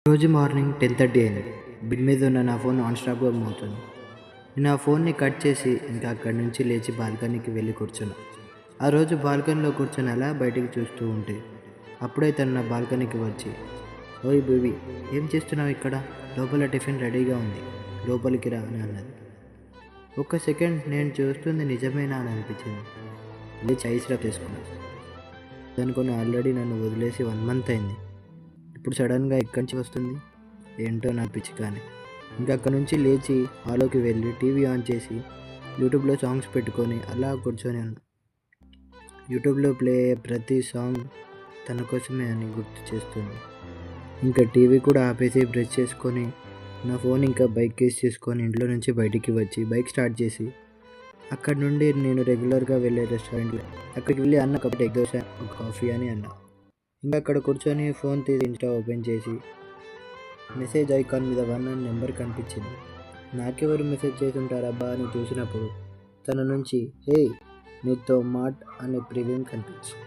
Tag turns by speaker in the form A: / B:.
A: రోజు మార్నింగ్ 10:30 అయింది. బెడ్ మీద ఉన్న నా ఫోన్ నాన్ స్టాప్‌గా మోగుతుంది. నేను ఆ ఫోన్‌ని కట్ చేసి ఇంకా అక్కడి నుంచి లేచి బాల్కనీకి వెళ్ళి కూర్చున్నా. ఆ రోజు బాల్కనీలో కూర్చొని అలా బయటికి చూస్తూ ఉంటే అప్పుడే తను నా బాల్కనీకి వచ్చి, "ఓయ్ బేబీ, ఏం చేస్తున్నావు ఇక్కడ? లోపల టిఫిన్ రెడీగా ఉంది. లోపలికి రా" అని అన్నది. ఒక్క సెకండ్ నేను చూస్తుంది నిజమేనా అని అనిపించింది. లేచి ఐస్ డ్రాప్ చేసుకున్నా. అనుకుని ఆల్రెడీ నన్ను వదిలేసి 1 మంత్ అయింది. ఇప్పుడు సడన్గా ఎక్కడి నుంచి వస్తుంది ఏంటో నా పిచ్చి. కానీ ఇంకా అక్కడ నుంచి లేచి హాల్లోకి వెళ్ళి టీవీ ఆన్ చేసి యూట్యూబ్లో సాంగ్స్ పెట్టుకొని అలా కూర్చొని ఉన్నా. యూట్యూబ్లో ప్లే అయ్యే ప్రతి సాంగ్ తన కోసమే అని గుర్తు చేస్తుంది. ఇంకా టీవీ కూడా ఆపేసి బ్రష్ చేసుకొని నా ఫోన్ ఇంకా బైక్ కేస్ చేసుకొని ఇంట్లో నుంచి బయటికి వచ్చి బైక్ స్టార్ట్ చేసి అక్కడ నుండి నేను రెగ్యులర్గా వెళ్ళే రెస్టారెంట్లో అక్కడికి వెళ్ళి అన్న కప్పు ఎగ్ దోశ ఒక కాఫీ అని అన్నా. ఇంకా అక్కడ కూర్చొని ఫోన్ తీసి ఇన్స్టా ఓపెన్ చేసి మెసేజ్ ఐకాన్ మీద 1 అని నెంబర్ కనిపించింది. నాకెవరు మెసేజ్ చేసుంటారబ్బా అని చూసినప్పుడు తన నుంచి "హే, నీతో మాట్" అనే ప్రివ్యూ కనిపించింది.